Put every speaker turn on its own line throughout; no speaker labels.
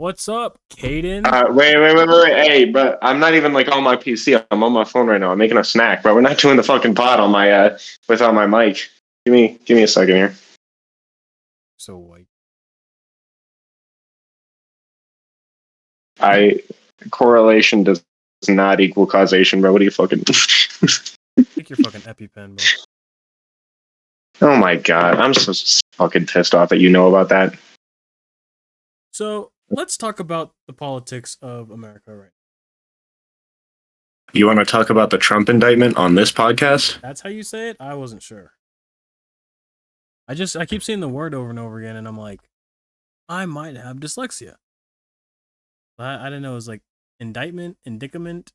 What's up, Caden?
Wait. Hey, but I'm not even like on my PC. I'm on my phone right now. I'm making a snack, but we're not doing the fucking pod on my without my mic. Give me a second here.
So white.
I correlation does not equal causation, bro. What are you fucking?
Take your fucking EpiPen, bro.
Oh my god, I'm so fucking pissed off that you know about that.
So let's talk about the politics of America right
You want to talk about the Trump indictment on this podcast?
now. That's how you say it? I wasn't sure. I keep seeing the word over and over again, and I'm like, I might have dyslexia. I didn't know it was like indictment, indicament,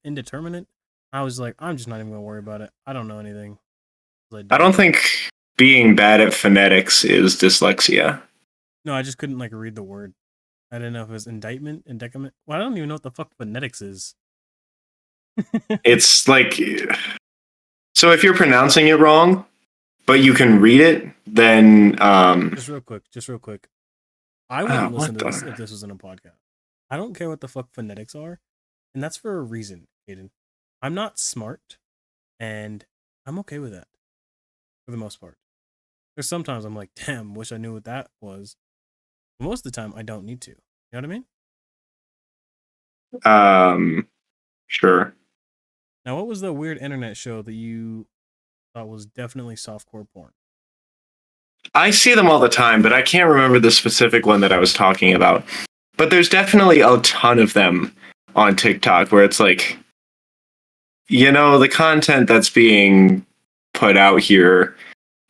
indeterminate. I was like, I'm just not even gonna worry about it. I don't know anything.
I don't think being bad at phonetics is dyslexia.
No, I just couldn't like read the word. I didn't know if it was indictment, indicament. Well, I don't even know what the fuck phonetics is.
It's like, so if you're pronouncing it wrong, but you can read it, then
Just real quick. I wouldn't listen to this if this was in a podcast. I don't care what the fuck phonetics are, and that's for a reason, Aiden. I'm not smart, and I'm okay with that for the most part. There's sometimes I'm like, damn, wish I knew what that was. But most of the time, I don't need to. You know what I mean?
Sure.
Now, what was the weird internet show that you thought was definitely softcore porn?
I see them all the time, but I can't remember the specific one that I was talking about. But there's definitely a ton of them on TikTok where it's like, the content that's being put out here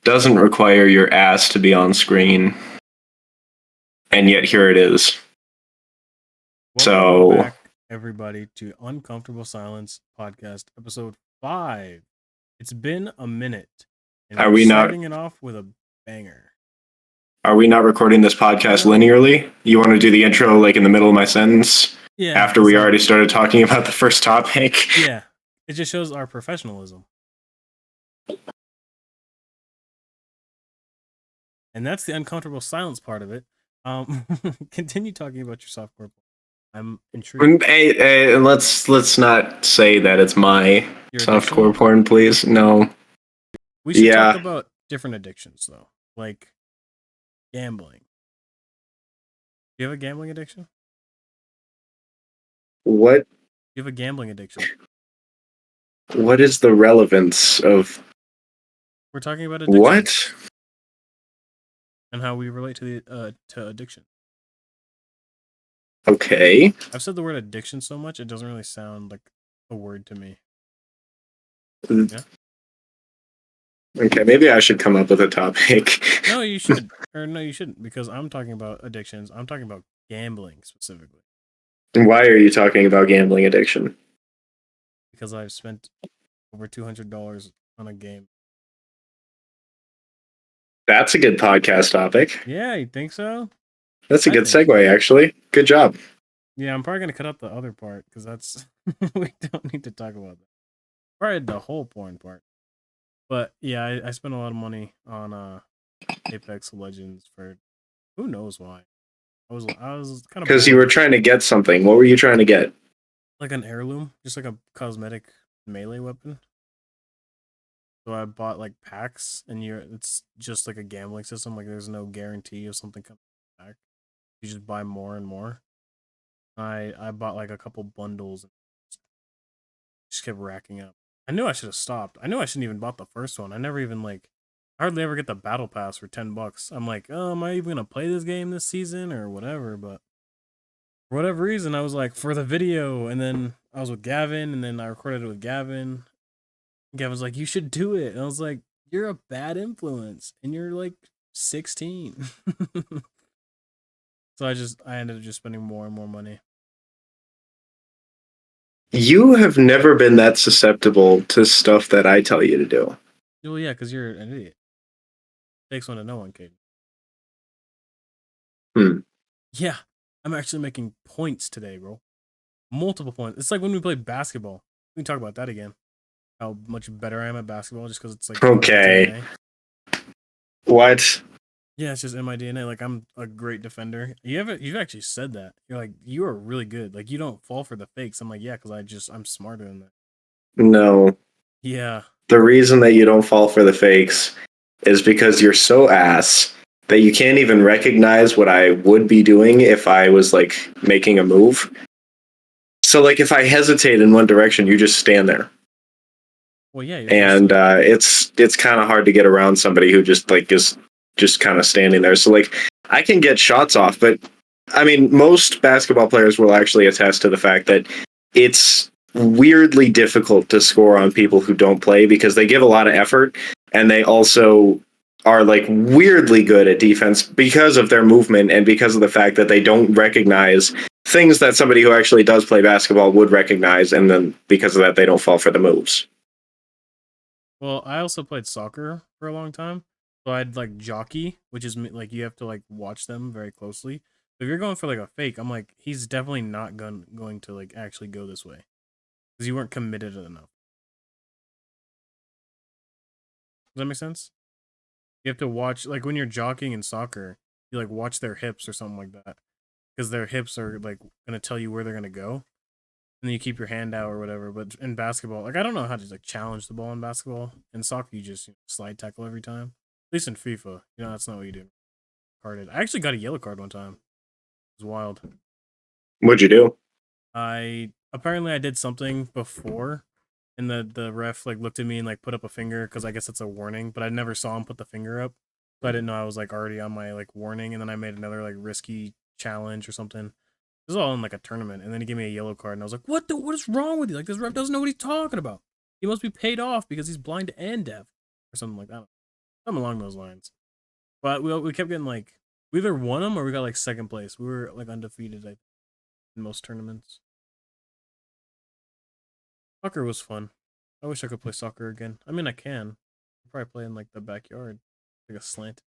doesn't require your ass to be on screen. And yet here it is.
Welcome back, everybody, to Uncomfortable Silence Podcast, episode 5. It's been a minute. And
are we not
starting it off with a banger?
Are we not recording this podcast linearly? You want to do the intro like in the middle of my sentence?
Yeah.
After we already started talking about the first topic?
Yeah. It just shows our professionalism. And that's the uncomfortable silence part of it. Continue talking about your software. I'm intrigued.
Hey, let's not say that it's my softcore porn, please. No.
We should talk about different addictions, though, like gambling. Do you have a gambling addiction?
What?
You have a gambling addiction.
What is the relevance of?
We're talking about addiction.
What?
And how we relate to addiction.
Okay.
I've said the word addiction so much it doesn't really sound like a word to me.
Yeah. Okay, maybe I should come up with a topic.
No, you should. Or no, you shouldn't, because I'm talking about addictions. I'm talking about gambling specifically.
And why are you talking about gambling addiction?
Because I've spent over $200 on a game.
That's a good podcast topic.
Yeah, you think so?
That's a good segue, actually. Good job.
Yeah, I'm probably going to cut out the other part, because that's... we don't need to talk about that. Probably the whole porn part. But yeah, I spent a lot of money on Apex Legends for who knows why. I was kind of
because you were trying to get something. What were you trying to get?
Like an heirloom, just like a cosmetic melee weapon. So I bought like packs, and it's just like a gambling system. Like there's no guarantee of something coming back. You just buy more and more. I bought like a couple bundles, and just kept racking up. I knew I should have stopped. I knew I shouldn't even bought the first one. I never even I hardly ever get the battle pass for $10. I'm like, oh, am I even gonna play this game this season or whatever? But for whatever reason, I was like, for the video, and then I was with Gavin, and then I recorded it with Gavin. Gavin was like, you should do it. And I was like, you're a bad influence, and you're like 16. So I ended up just spending more and more money.
You have never been that susceptible to stuff that I tell you to do.
Well, yeah, because you're an idiot. Takes one to know one, Caden. Yeah, I'm actually making points today, bro. Multiple points. It's like when we played basketball. We can talk about that again. How much better I am at basketball just because it's like...
Okay. What?
Yeah, it's just in my DNA. Like I'm a great defender. You've actually said that. You're like you are really good. Like you don't fall for the fakes. I'm like yeah, because I'm smarter than that.
No,
Yeah.
the reason that you don't fall for the fakes is because you're so ass that you can't even recognize what I would be doing if I was like making a move. So like if I hesitate in one direction, you just stand there.
Well, yeah, you're just
And
like
it's kind of hard to get around somebody who just like is just kind of standing there. So like I can get shots off, but I mean most basketball players will actually attest to the fact that it's weirdly difficult to score on people who don't play because they give a lot of effort and they also are like weirdly good at defense because of their movement and because of the fact that they don't recognize things that somebody who actually does play basketball would recognize, and then because of that they don't fall for the moves.
well, I also played soccer for a long time. So I'd like jockey, which is like you have to like watch them very closely. If you're going for like a fake, I'm like he's definitely not going to like actually go this way because you weren't committed enough. Does that make sense? You have to watch like when you're jockeying in soccer, you like watch their hips or something like that because their hips are like gonna tell you where they're gonna go, and then you keep your hand out or whatever. But in basketball, like I don't know how to like challenge the ball in basketball. In soccer, you just slide tackle every time. At least in FIFA, that's not what you do. Carded. I actually got a yellow card one time. It was wild.
What'd you do?
I did something before, and the ref like looked at me and like put up a finger because I guess it's a warning. But I never saw him put the finger up, so I didn't know I was like already on my like warning. And then I made another like risky challenge or something. This was all in like a tournament, and then he gave me a yellow card, and I was like, what is wrong with you? Like this ref doesn't know what he's talking about. He must be paid off because he's blind and deaf, or something like that. Something along those lines. But we kept getting like we either won them or we got like second place. We were like undefeated in most tournaments. Soccer was fun. I wish I could play soccer again. I mean, I can. I'll probably play in like the backyard, like a slant.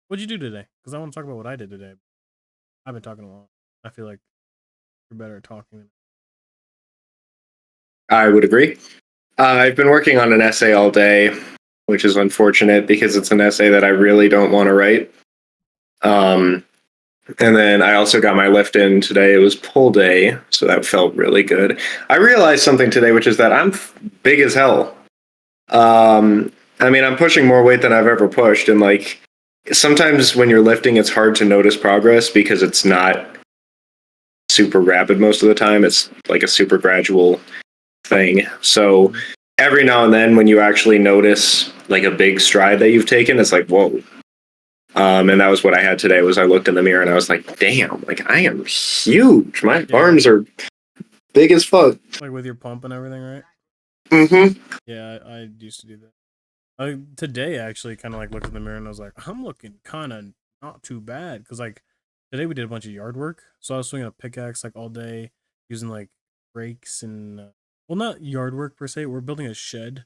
What'd you do today? Because I want to talk about what I did today. I've been talking a lot. I feel like you're better at talking than
I would agree. I've been working on an essay all day, which is unfortunate because it's an essay that I really don't want to write. Um, and then I also got my lift in today. It was pull day, so that felt really good. I realized something today, which is that I'm big as hell. I mean, I'm pushing more weight than I've ever pushed, and like sometimes when you're lifting, it's hard to notice progress because it's not super rapid most of the time. It's like a super gradual thing. So
that.
every now and then when you actually notice like a big stride that you've taken, it's like, whoa. And that was what I had today was I looked in the mirror and I was like, damn, like I am huge. My
Yeah,
arms are big as fuck.
like with your pump and everything, right?
Mm-hmm.
Yeah, I used to do that. Today, I actually kind of like looked in the mirror and I was like, I'm looking kind of not too bad because like today we did a bunch of yard work, so I was swinging a pickaxe like all day using like rakes and well, not yard work per se. We're building a shed,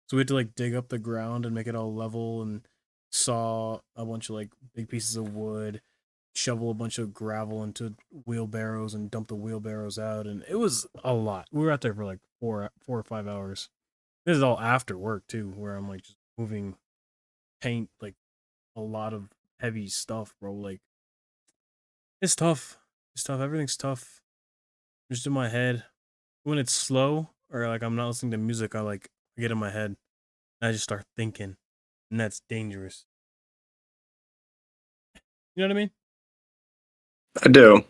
so we had to like dig up the ground and make it all level and saw a bunch of like big pieces of wood, shovel a bunch of gravel into wheelbarrows and dump the wheelbarrows out, and it was a lot. We were out there for like 4 or 5 hours. This is all after work too, where I'm like just moving paint, like a lot of heavy stuff, bro. Like it's tough. It's tough. Everything's tough. Just in my head. When it's slow or like I'm not listening to music, I get in my head and I just start thinking, and that's dangerous. You know what I mean?
I do.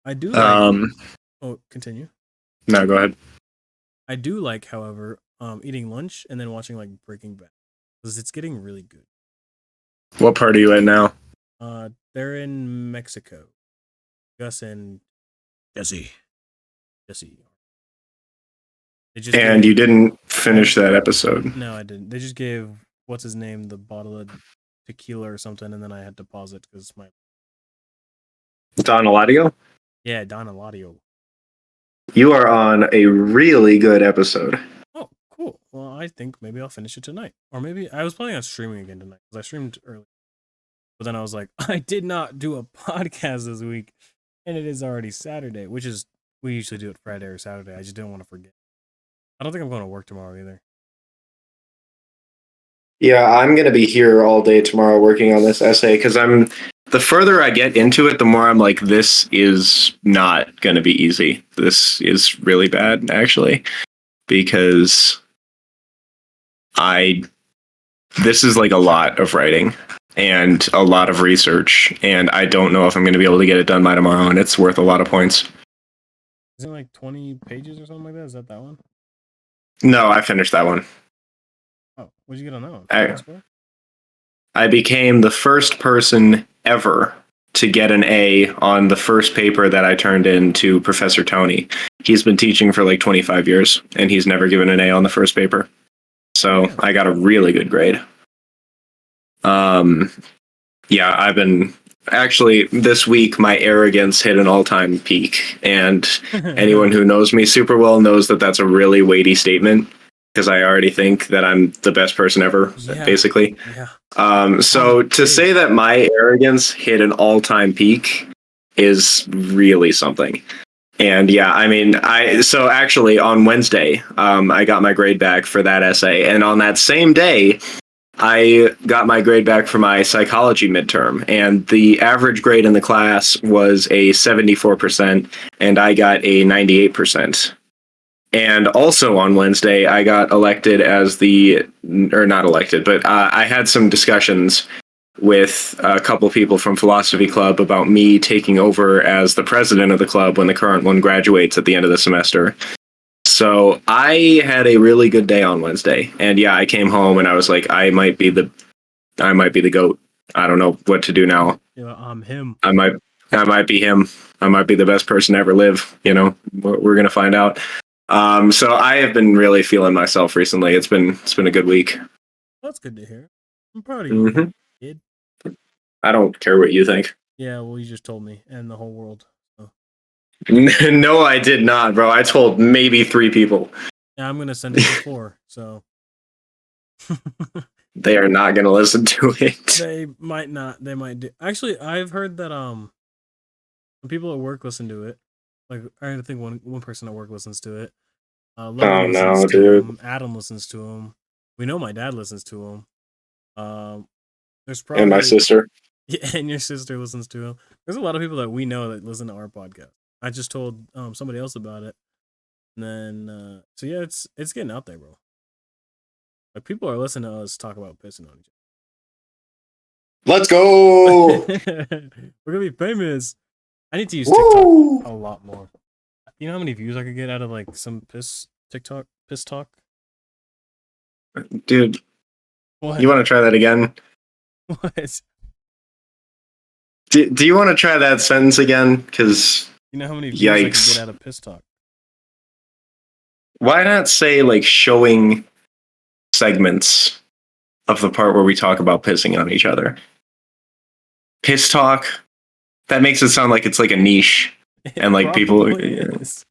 I do like.
Um,
Oh, continue.
no, go ahead.
I do like, however, eating lunch and then watching like Breaking Bad because it's getting really good.
What part are you in now?
They're in Mexico. Gus and Jesse. Jesse. They just
And
gave.
you didn't
I
finish that episode.
No, I didn't. They just gave what's his name the bottle of tequila or something, and then I had to pause it because my
Don Eladio?
yeah Don Eladio.
You are on a really good episode.
Oh, cool. Well, I think maybe I'll finish it tonight, or maybe I was planning on streaming again tonight because I streamed early, but then I was like, I did not do a podcast this week, and it is already Saturday, which is we usually do it Friday or Saturday. I just didn't want to forget. I don't think I'm going to work tomorrow either.
Yeah, I'm gonna be here all day tomorrow working on this essay because I'm the further I get into it, the more I'm like, this is not gonna be easy. This is really bad, actually, because I this is like a lot of writing and a lot of research, and I don't know if I'm gonna be able to get it done by tomorrow, and it's worth a lot of points.
Is it like 20 pages or something like that? Is that one?
No, I finished that one.
Oh, what'd you get on that one?
I,
High score?
I became the first person ever to get an A on the first paper that I turned in to Professor Tony. He's been teaching for like 25 years, and he's never given an A on the first paper. So
Yeah.
I got a really good grade. Um, yeah, I've been actually this week my arrogance hit an all-time peak, and anyone who knows me super well knows that that's a really weighty statement because I already think that I'm the best person ever,
Yeah.
basically.
Yeah.
So to say that my arrogance hit an all-time peak is really something. And yeah, I mean, I so actually on Wednesday, I got my grade back for that essay, and on that same day, I got my grade back for my psychology midterm, and the average grade in the class was a 74%, and I got a 98%. And also on Wednesday, I got elected as or not elected, but I had some discussions with a couple people from Philosophy Club about me taking over as the president of the club when the current one graduates at the end of the semester. So I had a really good day on Wednesday, and yeah, I came home and I was like, I might be the goat. I don't know what to do now.
Yeah, I'm him.
I might, I might be him. I might be the best person to ever live. You know, we're gonna find out. So I have been really feeling myself recently. It's been a good week.
That's good to hear. I'm proud of you,
Hmm.
kid.
I don't care what you think.
Yeah, well, you just told me and the whole world. So.
No, I did not, bro. I told maybe 3 people.
Yeah, I'm gonna send it to 4. So
They are not gonna listen to it.
they might not. They might do. Actually, I've heard that some people at work listen to it. Like I think one person at work listens to it. Logan
Oh
listens
no,
to
dude.
him. Adam listens to him. We know my dad listens to him. There's
And my
probably
sister.
yeah, and your sister listens to him. There's a lot of people that we know that listen to our podcast. I just told somebody else about it, and then so yeah, it's getting out there, bro. Like people are listening to us talk about pissing on each
Let's
other.
go.
We're gonna be famous. I need to use TikTok
Woo!
a lot more. You know how many views I could get out of like some piss talk?
Dude,
What?
you want to try that again?
What?
Do you want to try that sentence again? Because
You know how many views I could get
yikes.
out of piss talk?
Why not say like showing segments of the part where we talk about pissing on each other? Piss talk. That makes it sound like it's like a niche
It
and like people.
probably is.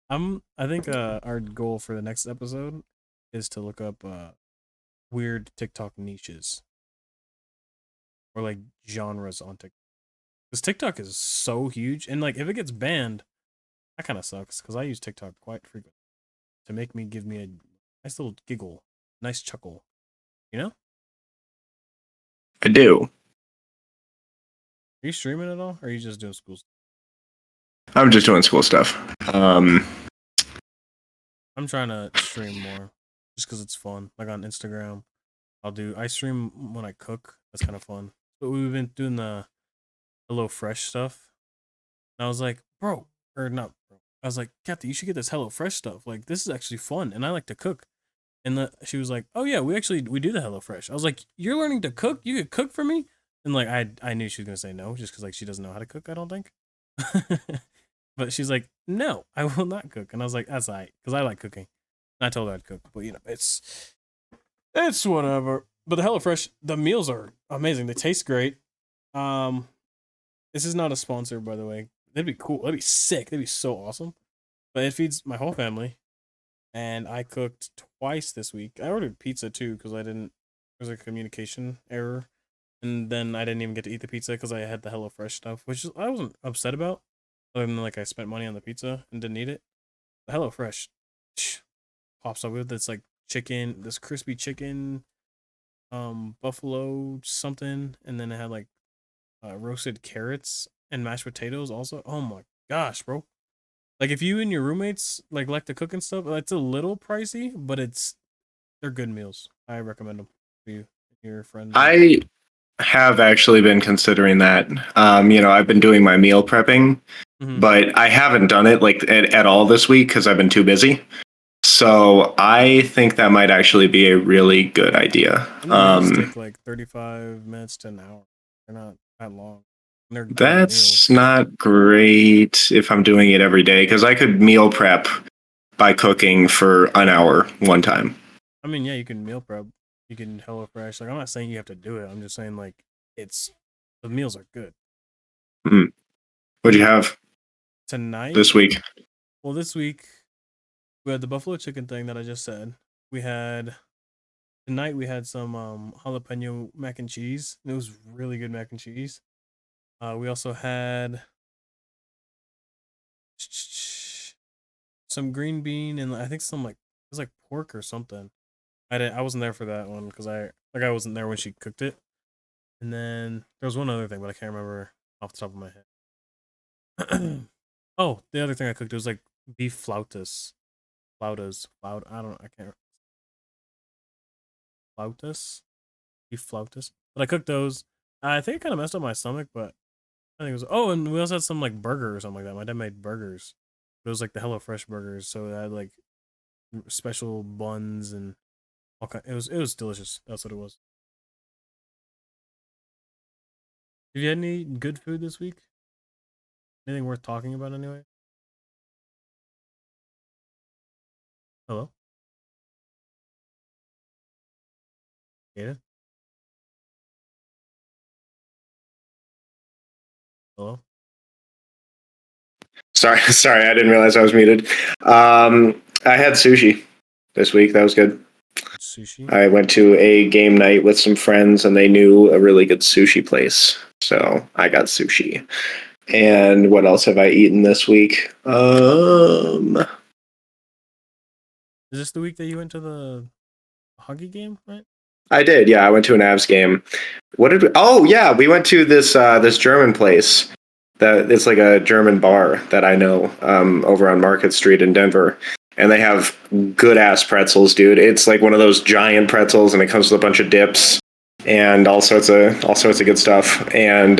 I think our goal for the next episode is to look up weird TikTok niches or like genres on TikTok. Because TikTok is so huge, and like if it gets banned, that kind of sucks. Because I use TikTok quite frequently to make me give me a nice little giggle, nice chuckle. You know? Are
I do.
you streaming at all, or are you just doing school stuff?
I'm just doing school stuff.
I'm trying to stream more, just because it's fun. Like on Instagram, I stream when I cook. That's kind of fun. But we've been doing the Hello Fresh stuff, and I was like, bro, or not, bro. I was like, Kathy, you should get this Hello Fresh stuff. Like, this is actually fun, and I like to cook. And she was like, "Oh yeah, we do the HelloFresh." I was like, "You're learning to cook? You could cook for me?" And like, I knew she was gonna say no, just because like she doesn't know how to cook. I don't think. But she's like, "No, I will not cook." And I was like, "That's alright," because I like cooking. And I told her I'd cook, but you know, it's whatever. But the HelloFresh, the meals are amazing. They taste great. Um, this is not a sponsor, by the way. That'd be cool. That'd be sick. That'd be so awesome. But it feeds my whole family, and I cooked twice this week. I ordered pizza too because I didn't. There was a communication error, and then I didn't even get to eat the pizza because I had the HelloFresh stuff, which I wasn't upset about. Other than like I spent money on the pizza and didn't eat it. The HelloFresh pops up with it's like chicken, this crispy chicken, buffalo something, and then it had like roasted carrots and mashed potatoes. Also, oh my gosh, bro! Like if you and your roommates like to cook and stuff, it's a little pricey, but they're good meals. I recommend them for you, and your friends, and
I have actually been considering that. I've been doing my meal prepping,
hmm
but I haven't done it like at all this week because I've been too busy. So I think that might actually be a really good idea.
and the meals take like 35 minutes to an hour. They're not that long. And they're good
That's
meals.
not great if I'm doing it every day because I could meal prep by cooking for an hour one time.
I mean, yeah, you can meal prep. You can Hello Fresh. Like, I'm not saying you have to do it. I'm just saying like it's the meals are good.
Mm. What'd you
And
have
tonight,
this week?
well, this week we had the buffalo chicken thing that I just said. We had tonight we had some jalapeno mac and cheese. It was really good mac and cheese. We also had some green bean and I think some like it was like pork or something. I wasn't there for that one because I wasn't there when she cooked it. And then there was one other thing, but I can't remember off the top of my head. Oh, the other thing I cooked was like beef flautas. I don't. I can't. Flautas. Beef flautas. But I cooked those. I think it kind of messed up my stomach, but I think it was. Oh, and we also had some like burger or something like that. My dad made burgers. It was like the HelloFresh burgers, so it had like special buns and all kind. It was delicious. That's what it was. Have you had any good food this week? Anything worth talking about anyway? Hello, Ada. Hello.
Sorry, sorry, I didn't realize I was muted. I had sushi this week. That was good.
Sushi.
I went to a game night with some friends, and they knew a really good sushi place, so I got sushi. And what else have I eaten this week?
Is this the week that you went to the hockey game? Right.
I did. Yeah, I went to an Avs game. What did we? Oh, yeah, we went to this German place. That it's like a German bar that I know over on Market Street in Denver, and they have good ass pretzels, dude. It's like one of those giant pretzels, and it comes with a bunch of dips and all sorts of good stuff. And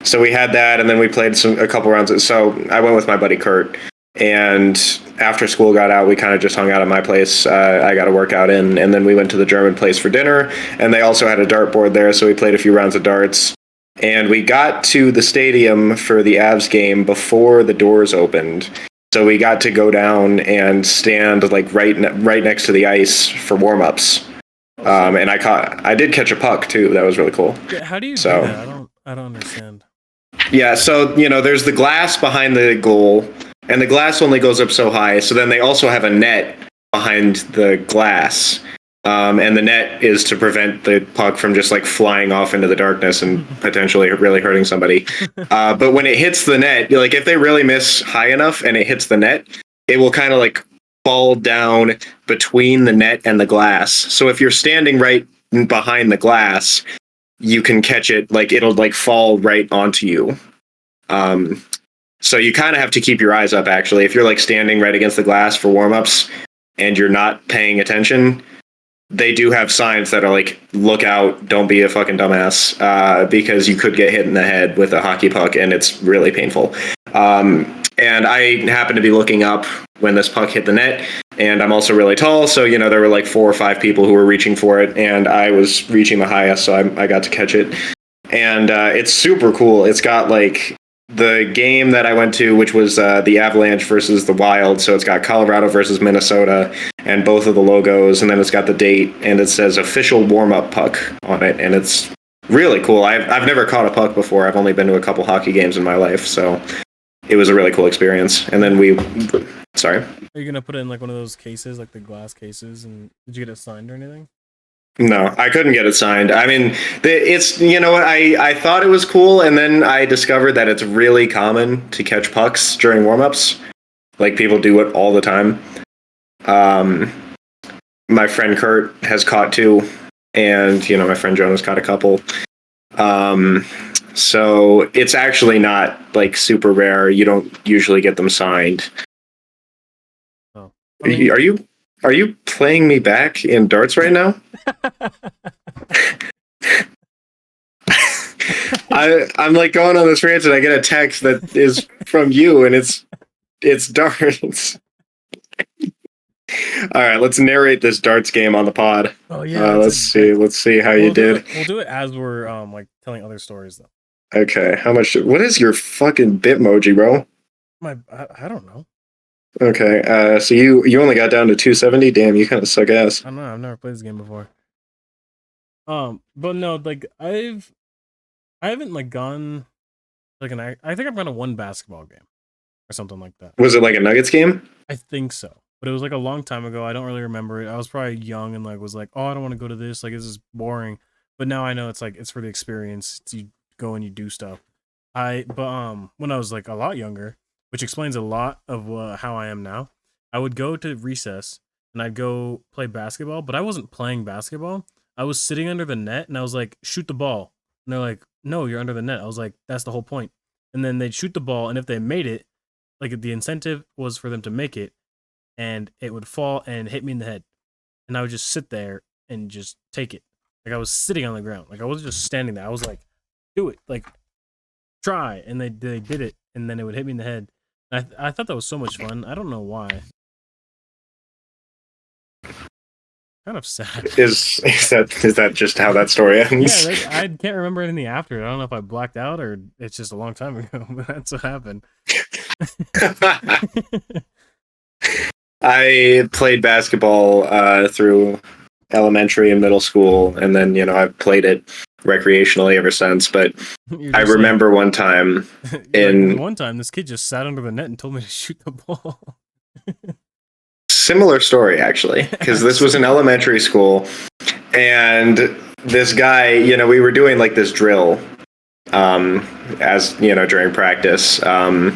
so we had that, and then we played a couple rounds. So I went with my buddy Kurt, and after school got out, we kind of just hung out at my place. I got a workout in, and then we went to the German place for dinner, and they also had a dartboard there, so we played a few rounds of darts. And we got to the stadium for the Avs game before the doors opened. So we got to go down and stand like right next to the ice for warm-ups.
Oh, sick.
And I did catch a puck too. That was really cool.
Yeah, how do you do
So
that? I don't understand.
yeah, so there's the glass behind the goal, and the glass only goes up so high. So then they also have a net behind the glass. And the net is to prevent the puck from just like flying off into the darkness and potentially really hurting somebody. But when it hits the net, like if they really miss high enough and it hits the net, it will kind of like fall down between the net and the glass. So if you're standing right behind the glass, you can catch it, like it'll like fall right onto you. Um, so you kind of have to keep your eyes up actually. If you're like standing right against the glass for warm-ups and you're not paying attention, they do have signs that are like, look out, don't be a fucking dumbass, because you could get hit in the head with a hockey puck and it's really painful. And I happened to be looking up when this puck hit the net, and I'm also really tall, so there were like 4 or 5 people who were reaching for it, and I was reaching the highest, so I got to catch it. And it's super cool. It's got like the game that I went to, which was the Avalanche versus the Wild. So it's got Colorado versus Minnesota and both of the logos. And then it's got the date and it says official warm-up puck on it. And it's really cool. I've never caught a puck before. I've only been to a couple hockey games in my life. So it was a really cool experience. And then sorry.
Are you gonna put it in like one of those cases, like the glass cases? And did you get it signed or anything?
No, I couldn't get it signed. I mean, it's what I thought it was cool, and then I discovered that it's really common to catch pucks during warmups. Like people do it all the time. my friend Kurt has caught two, and my friend Jonah's caught a couple. So it's actually not like super rare. You don't usually get them signed.
Oh, I mean,
Are you playing me back in darts right now? I'm like going on this rant and I get a text that is from you and it's darts. All right, let's narrate this darts game on the pod.
Oh yeah,
let's see how you did.
We'll do it as we're like telling other stories though.
Okay, what is your fucking Bitmoji, bro?
I don't know.
Okay, so you only got down to 270. Damn, you kind of suck ass.
I don't know. I've never played this game before. But no, like I haven't like gone like I think I've gone to one basketball game or something like that.
Was it like a Nuggets game?
I think so, but it was like a long time ago. I don't really remember it. I was probably young and like was like, oh, I don't want to go to this. Like this is boring. But now I know it's like it's for the experience. You go and you do stuff. When I was like a lot younger, which explains a lot of how I am now, I would go to recess and I'd go play basketball, but I wasn't playing basketball. I was sitting under the net and I was like, shoot the ball. And they're like, no, you're under the net. I was like, that's the whole point. And then they'd shoot the ball, and if they made it, like the incentive was for them to make it, and it would fall and hit me in the head. And I would just sit there and just take it. Like I was sitting on the ground. Like I wasn't just standing there. I was like, do it. Like try. And they did it, and then it would hit me in the head. I thought that was so much fun. I don't know why. Kind of sad.
Is that just how that story ends?
Yeah, I can't remember anything after it. I don't know if I blacked out or it's just a long time ago, but that's what happened.
I played basketball through elementary and middle school, and then I've played it recreationally ever since. But I remember one time
this kid just sat under the net and told me to shoot the ball.
Similar story, actually, because this was in elementary school, and this guy, we were doing like this drill, as during practice, and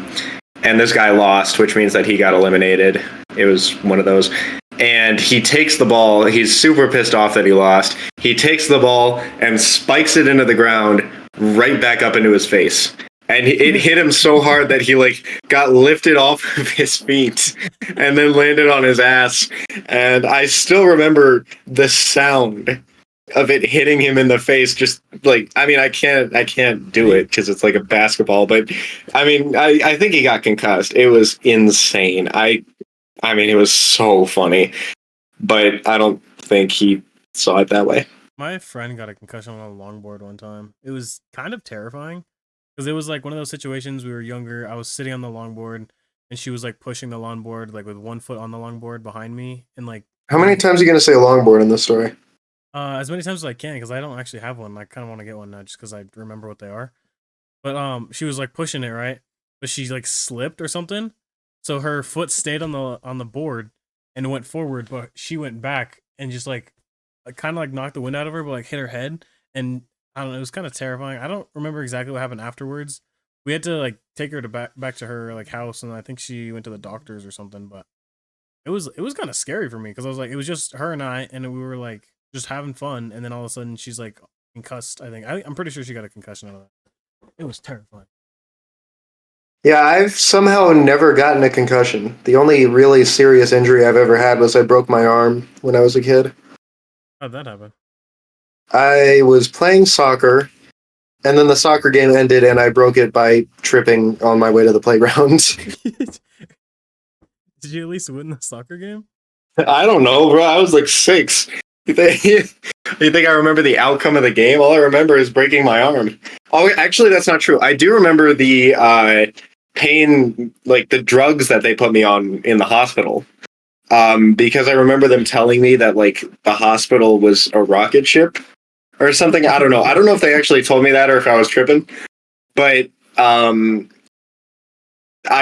this guy lost, which means that he got eliminated. It was one of those, and he takes the ball. He's super pissed off that he lost. He takes the ball and spikes it into the ground, right back up into his face. And it hit him so hard that he got lifted off of his feet and then landed on his ass. And I still remember the sound of it hitting him in the face. Just I can't do it because it's like a basketball. But I think he got concussed. It was insane. I mean, it was so funny, but I don't think he saw it that way.
My friend got a concussion on a longboard one time. It was kind of terrifying. Because it was like one of those situations, we were younger, I was sitting on the longboard, and she was like pushing the longboard, like with one foot on the longboard behind me, and like...
How many times are you going to say longboard in this story?
As many times as I can, because I don't actually have one. I kind of want to get one now, just because I remember what they are. But she was like pushing it, right? But she like slipped or something, so her foot stayed on the board, and went forward, but she went back, and just like kind of like knocked the wind out of her, but like hit her head, and... I don't know. It was kind of terrifying. I don't remember exactly what happened afterwards. We had to like take her to back to her like house, and I think she went to the doctors or something. But it was kind of scary for me because I was like, it was just her and I, and we were like just having fun, and then all of a sudden she's like concussed. I'm pretty sure she got a concussion out of that. It was terrifying.
Yeah, I've somehow never gotten a concussion. The only really serious injury I've ever had was I broke my arm when I was a kid.
How'd that happen?
I was playing soccer, and then the soccer game ended, and I broke it by tripping on my way to the playground.
Did you at least win the soccer game?
I don't know, bro. I was like 6. You think I remember the outcome of the game? All I remember is breaking my arm. Oh, actually, that's not true. I do remember the pain, like the drugs that they put me on in the hospital. Because I remember them telling me that like the hospital was a rocket ship or something. I don't know. I don't know if they actually told me that or if I was tripping. But I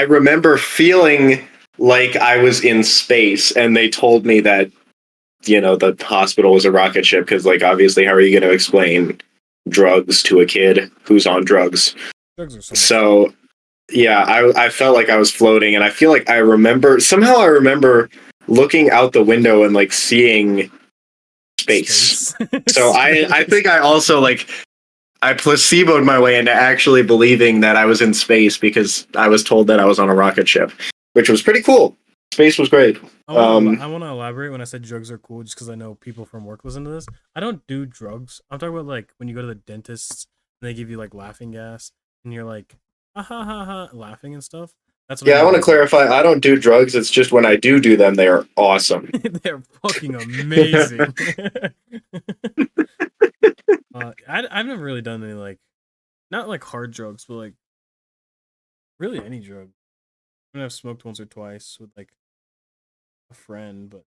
remember feeling like I was in space, and they told me that the hospital was a rocket ship because like obviously how are you going to explain drugs to a kid who's on drugs?
Drugs are
so yeah, I felt like I was floating, and I feel like I remember looking out the window and like seeing space. So I think I also like I placeboed my way into actually believing that I was in space because I was told that I was on a rocket ship, which was pretty cool. Space was great.
I want to elaborate when I said drugs are cool, just because I know people from work listen to this. I don't do drugs. I'm talking about like when you go to the dentist and they give you like laughing gas and you're like, ha ha ha ha, laughing and stuff. That's what I
Yeah, I
mean
want
by
to clarify. I don't do drugs. It's just when I do them, they are awesome.
They're fucking amazing. I've never really done any like, not like hard drugs, but like really any drug. I mean, I've smoked once or twice with like a friend, but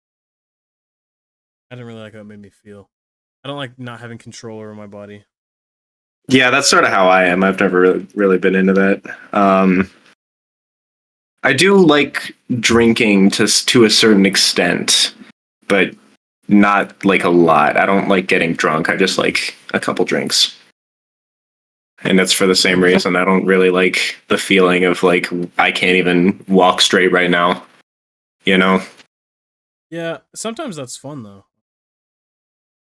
I didn't really like how it made me feel. I don't like not having control over my body.
Yeah, that's sort of how I am. I've never really been into that. I do like drinking to a certain extent, but not like a lot. I don't like getting drunk. I just like a couple drinks. And that's for the same reason. I don't really like the feeling of like I can't even walk straight right now. You know?
Yeah, sometimes that's fun though.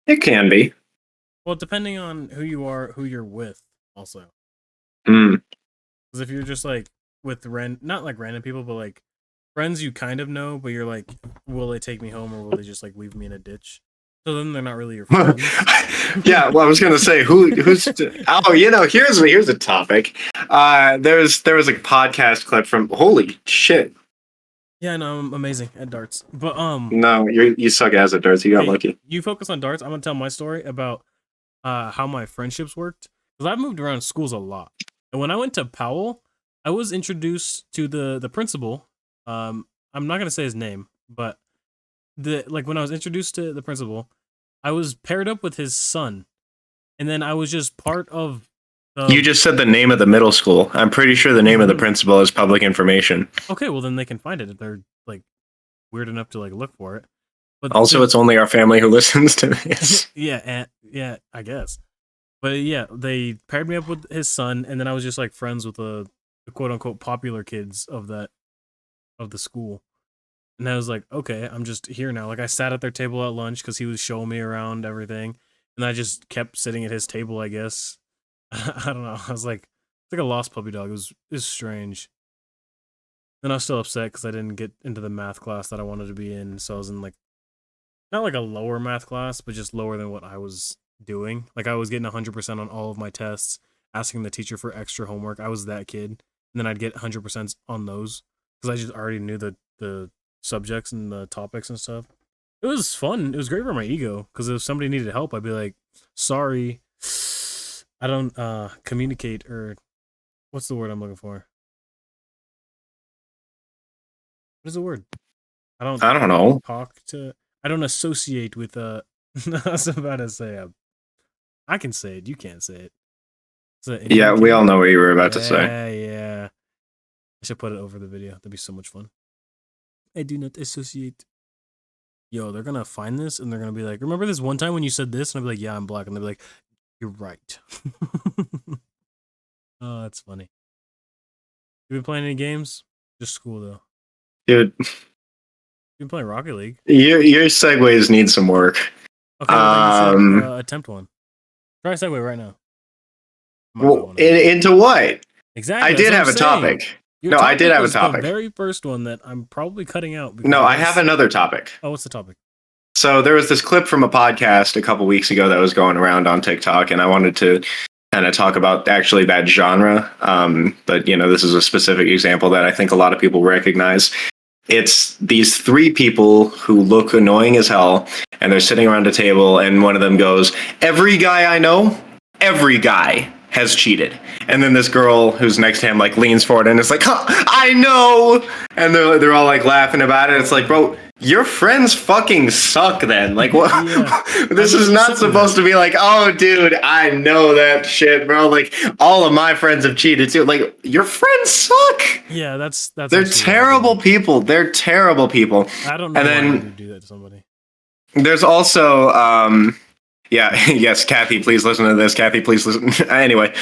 It can be.
Well, depending on who you are, who you're with, also.
Mm.
Because if you're just like with not like random people, but like friends you kind of know, but you're like, will they take me home or will they just like leave me in a ditch? So then they're not really your friends.
Yeah, well, I was gonna say who's oh, here's a topic. There was a podcast clip from holy shit.
Yeah, no, I'm amazing at darts, but
No, you suck ass at darts. You got lucky.
You focus on darts. I'm gonna tell my story about how my friendships worked because I've moved around schools a lot, and when I went to Powell, I was introduced to the principal. I'm not gonna say his name, but when I was introduced to the principal, I was paired up with his son, and then I was just part of.
You just said the name of the middle school. I'm pretty sure the name of the principal is public information.
Okay, well then they can find it if they're like weird enough to like look for it. But
also, it's only our family who listens to this.
Yeah, I guess. But yeah, they paired me up with his son, and then I was just like friends with the quote unquote popular kids of the school. And I was like, okay, I'm just here now. Like I sat at their table at lunch because he was showing me around everything, and I just kept sitting at his table. I guess I don't know. I was like, it's like a lost puppy dog. It was strange. And I was still upset because I didn't get into the math class that I wanted to be in. So I was in like not like a lower math class, but just lower than what I was doing. Like I was getting 100% on all of my tests, asking the teacher for extra homework. I was that kid, and then I'd get 100% on those because I just already knew the subjects and the topics and stuff. It was fun. It was great for my ego because if somebody needed help, I'd be like, "Sorry, I don't communicate," or what's the word I'm looking for? What is the word? I
don't know.
Talk to. I don't associate with I was about to say I can say it. You can't say it.
Yeah, we all know what you were about to say.
Yeah. I should put it over the video. That'd be so much fun. I do not associate. Yo, they're gonna find this and they're gonna be like, remember this one time when you said this? And I'll be like, yeah, I'm black. And they'll be like, you're right. Oh, that's funny. You been playing any games? Just school though.
Dude.
You been playing Rocket League?
Your segues need some work.
Okay, well then you should attempt one. Try a segue right now.
Well, into what?
Exactly.
I did have a topic.
No, I did have a topic. The very first one that I'm probably cutting out.
No, I have another topic.
Oh, what's the topic?
So there was this clip from a podcast a couple weeks ago that was going around on TikTok, and I wanted to kind of talk about actually that genre. But this is a specific example that I think a lot of people recognize. It's these three people who look annoying as hell, and they're sitting around a table, and one of them goes, "Every guy I know, every guy has cheated." And then this girl who's next to him like leans forward and is like, huh, "I know," and they're all like laughing about it. It's like, bro, your friends fucking suck then. Like, what? Yeah. This is not supposed to be like, oh, dude, I know that shit, bro. Like, all of my friends have cheated too. Like, your friends suck.
Yeah, that's.
They're terrible people. They're terrible people.
I don't know why you do that to somebody.
There's also, yeah, yes, Kathy, please listen to this. Kathy, please listen. Anyway,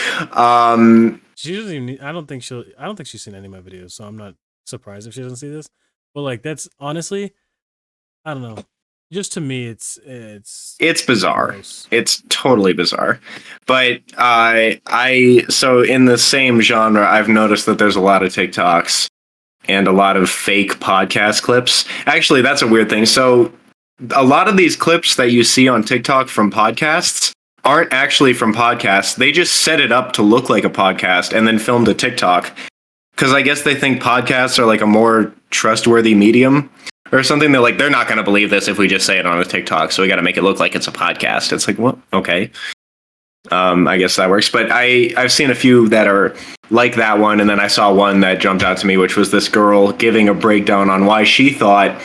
she doesn't even. I don't think she's seen any of my videos, so I'm not surprised if she doesn't see this. But like, that's honestly. I don't know. Just to me,
It's bizarre.
gross.
It's totally bizarre. But so in the same genre, I've noticed that there's a lot of TikToks and a lot of fake podcast clips. Actually, that's a weird thing. So a lot of these clips that you see on TikTok from podcasts aren't actually from podcasts. They just set it up to look like a podcast and then filmed a TikTok. Because I guess they think podcasts are like a more trustworthy medium or something. They're not going to believe this if we just say it on a TikTok. So we got to make it look like it's a podcast. It's like, well, okay. I guess that works. But I've seen a few that are like that one. And then I saw one that jumped out to me, which was this girl giving a breakdown on why she thought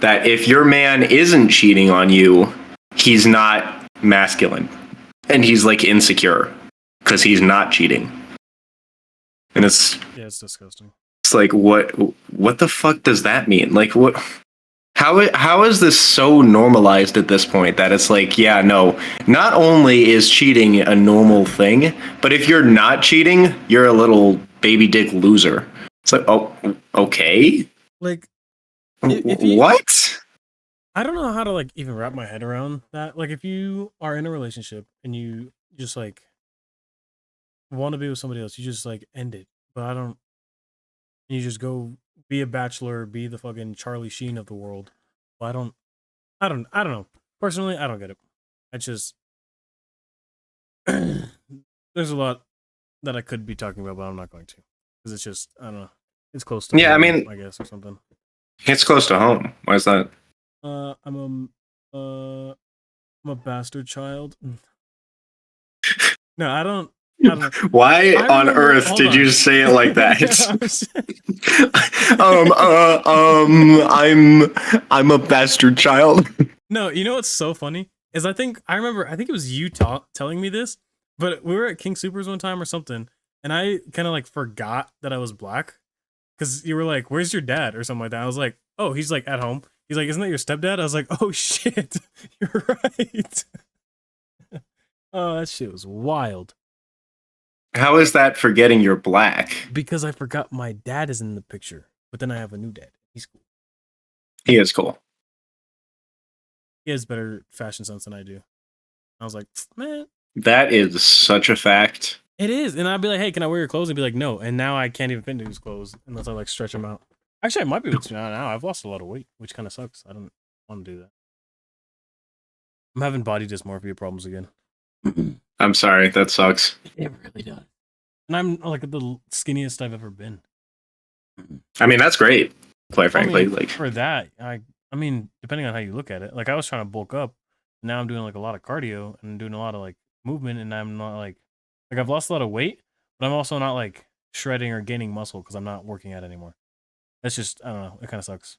that if your man isn't cheating on you, he's not masculine. And he's like insecure because he's not cheating. And it's
disgusting.
It's like what the fuck does that mean? Like what how is this so normalized at this point that it's like, yeah, no, not only is cheating a normal thing, but if you're not cheating, you're a little baby dick loser. It's like, oh, okay.
Like
if you, what?
I don't know how to like even wrap my head around that. Like if you are in a relationship and you just like want to be with somebody else, you just like end it. But I don't. You just go be a bachelor, be the fucking Charlie Sheen of the world. Well, I don't know. Personally, I don't get it. I just there's a lot that I could be talking about, but I'm not going to because it's just I don't know. It's close to
yeah.
home,
I mean,
I guess or something.
It's close to home. Why is that?
I'm a bastard child. No, I don't know.
Why on earth did you say it like that? I'm a bastard child.
No, you know what's so funny is I think it was you telling me this, but we were at King Supers one time or something, and I kind of like forgot that I was black because you were like, "Where's your dad?" or something like that. I was like, "Oh, he's like at home." He's like, "Isn't that your stepdad?" I was like, "Oh shit, you're right." Oh, that shit was wild.
How is that forgetting you're black?
Because I forgot my dad is in the picture, but then I have a new dad. He's cool.
He is cool.
He has better fashion sense than I do. I was like, man.
That is such a fact.
It is. And I'd be like, hey, can I wear your clothes? And be like, no. And now I can't even fit into his clothes unless I like stretch them out. Actually, I might be able to now. I've lost a lot of weight, which kind of sucks. I don't want to do that. I'm having body dysmorphia problems again.
I'm sorry. That sucks.
It really does. And I'm like the skinniest I've ever been.
I mean, that's great. Quite frankly, like
for that, I mean, depending on how you look at it, like I was trying to bulk up. Now I'm doing like a lot of cardio and I'm doing a lot of like movement, and I'm not like I've lost a lot of weight, but I'm also not like shredding or gaining muscle because I'm not working out anymore. That's just I don't know. It kind of sucks.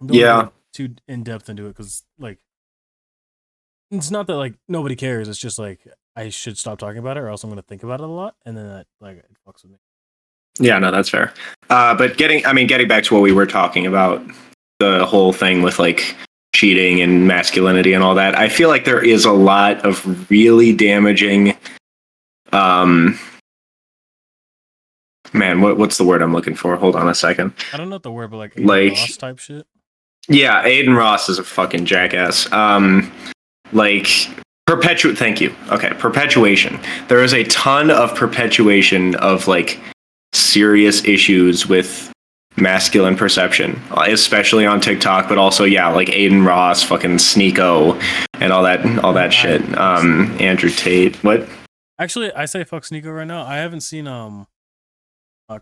Don't go too in depth into it because like it's not that like nobody cares. It's just like I should stop talking about it or else I'm gonna think about it a lot, and then that like it fucks with me.
Yeah, no, that's fair. But getting back to what we were talking about, the whole thing with like cheating and masculinity and all that, I feel like there is a lot of really damaging man, what's the word I'm looking for? Hold on a second.
I don't know what the word, but like Aiden Ross type shit.
Yeah, Aiden Ross is a fucking jackass. Like thank you. Okay, perpetuation. There is a ton of perpetuation of like serious issues with masculine perception, especially on TikTok, but also like Aiden Ross, fucking Sneeko, and all that shit. Andrew Tate. What?
Actually, I say fuck Sneeko right now. I haven't seen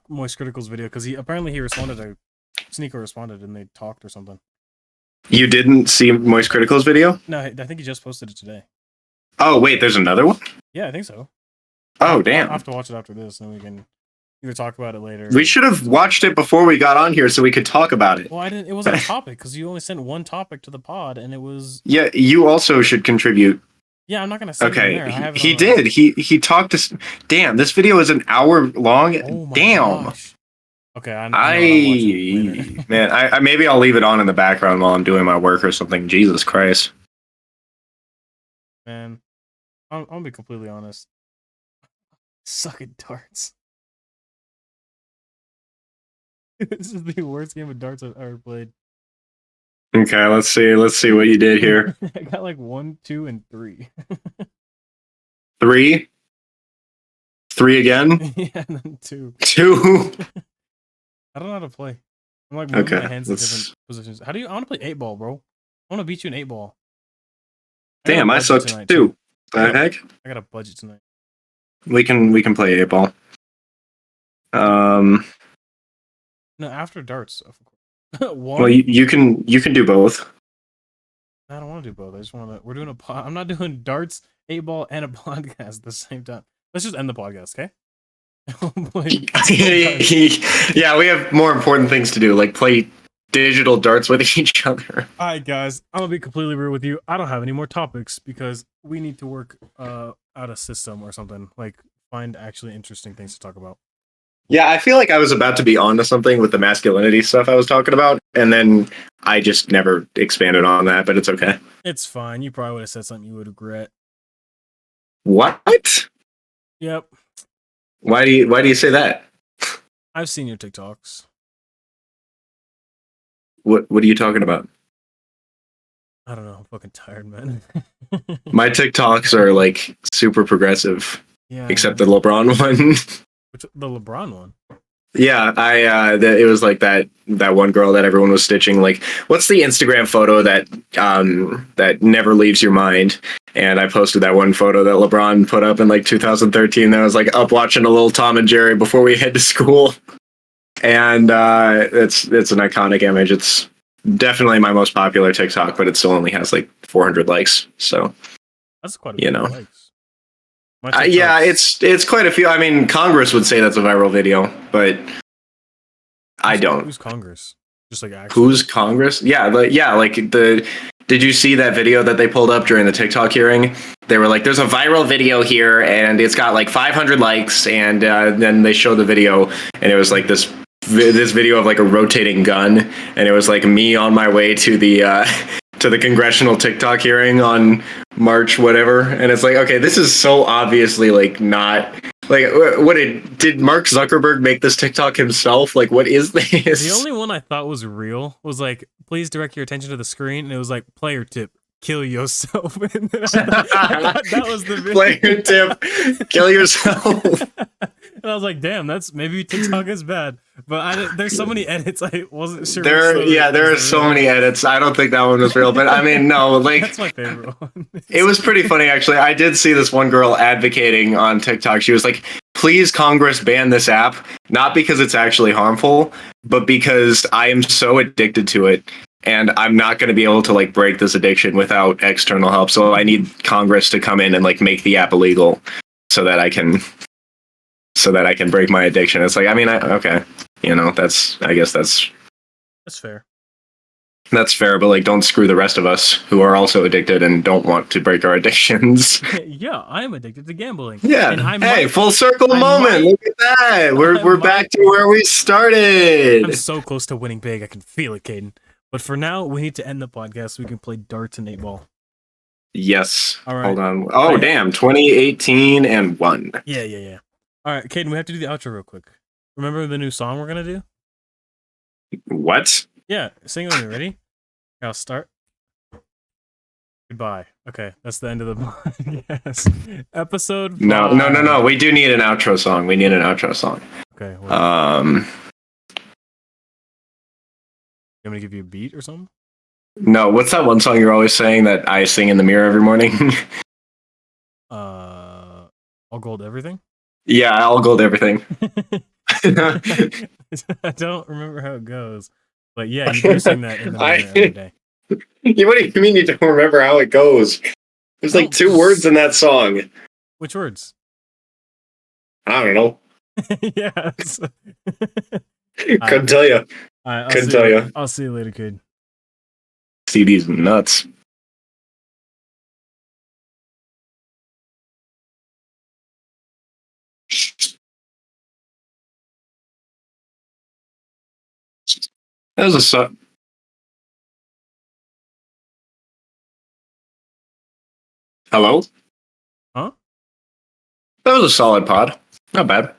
Moist Critical's video because he responded to Sneeko responded and they talked or something.
You didn't see Moist Critical's video?
No, I think he just posted it today.
Oh wait, there's another one?
Yeah, I think so.
Oh damn!
I'll have to watch it after this, and we can either talk about it later.
We should have watched it before we got on here so we could talk about it.
Well, I didn't. It wasn't a topic because you only sent one topic to the pod, and it was.
Yeah, you also should contribute.
Yeah, I'm not gonna say
okay.
It there.
He did. He talked to. Damn, this video is an hour long. Oh my damn. Gosh.
Okay,
man, I maybe I'll leave it on in the background while I'm doing my work or something. Jesus Christ.
Man, I'm gonna be completely honest. Suck at darts. This is the worst game of darts I've ever played.
Okay, let's see. Let's see what you did here.
I got like 1, 2, and 3.
3, 3 again,
Yeah, and then 2.
2.
I don't know how to play. I'm like moving
Okay,
my hands in different
let's.
positions. How do you? I want to play 8 ball, bro. I want to beat you in 8 ball. I got a
Damn, I
budget
sucked
tonight
too.
too.
The heck?
I got a budget tonight.
We can play 8 ball. Um.
No, after darts, of course.
Well,
One.
you can do both.
I don't want to do both. I just want to. We're doing a. I'm not doing darts, 8 ball, and a podcast at the same time. Let's just end the podcast, okay?
Yeah, we have more important things to do, like play digital darts with each other.
All right, guys. I'm gonna be completely real with you. I don't have any more topics because we need to work out a system or something. Like find actually interesting things to talk about.
Yeah, I feel like I was about to be onto something with the masculinity stuff I was talking about, and then I just never expanded on that, but it's okay.
It's fine. You probably would have said something you would regret.
What?
Yep.
Why do you say that?
I've seen your TikToks.
What are you talking about?
I don't know. I'm fucking tired, man.
My TikToks are like super progressive,
Yeah.
except the LeBron one.
The LeBron one.
Yeah, it was like that one girl that everyone was stitching. Like, what's the Instagram photo that never leaves your mind? And I posted that one photo that LeBron put up in like 2013. That was like up watching a little Tom and Jerry before we head to school, and it's an iconic image. It's definitely my most popular TikTok, but it still only has like 400 likes. So
That's quite a few likes.
Yeah, it's quite a few. I mean, Congress would say that's a viral video, but I don't.
Who's Congress? Just like actually.
Who's Congress? Yeah, like the. Did you see that video that they pulled up during the TikTok hearing? They were like, "There's a viral video here, and it's got like 500 likes." And then they showed the video, and it was like this video of like a rotating gun, and it was like me on my way to the congressional TikTok hearing on March whatever, and it's like, okay, this is so obviously like not like did Mark Zuckerberg make this TikTok himself? Like, what is this?
The only one I thought was real was like, please direct your attention to the screen, and it was like, player tip, kill yourself. And then I thought that was the video.
Player tip, kill yourself.
And I was like, damn, that's maybe TikTok is bad. But there's so many edits, I wasn't sure.
There are so many edits. I don't think that one was real, but I mean, no, like
that's my favorite one.
It was pretty funny, actually. I did see this one girl advocating on TikTok. She was like, please, Congress, ban this app. Not because it's actually harmful, but because I am so addicted to it. And I'm not going to be able to like break this addiction without external help. So I need Congress to come in and like make the app illegal so that I can break my addiction. It's like, I mean, okay, I guess that's
fair.
That's fair, but like, don't screw the rest of us who are also addicted and don't want to break our addictions.
Yeah, I am addicted to gambling.
Yeah, and full circle moment. Look at that. We're back to where we started.
I'm so close to winning big. I can feel it, Caden. But for now, we need to end the podcast so we can play darts and 8 ball.
Yes.
All right.
Hold on. Oh, damn. 2018 and 1.
Yeah. All right, Caden, we have to do the outro real quick. Remember the new song we're going to do?
What?
Yeah, sing it when you're ready. I'll start. Goodbye. Okay, that's the end of the podcast. Episode 5.
No. We do need an outro song.
Okay. You want me to give you a beat or something?
No, what's that one song you're always saying that I sing in the mirror every morning?
All gold everything?
Yeah, all gold everything.
I don't remember how it goes. But yeah, you do sing that in the mirror every day.
What do you mean you don't remember how it goes? There's like 2 words in that song.
Which words?
I don't know.
Yes.
Couldn't tell you. Couldn't tell you.
I'll see you later, kid.
See these nuts. That was a Hello?
Huh?
That was a solid pod. Not bad.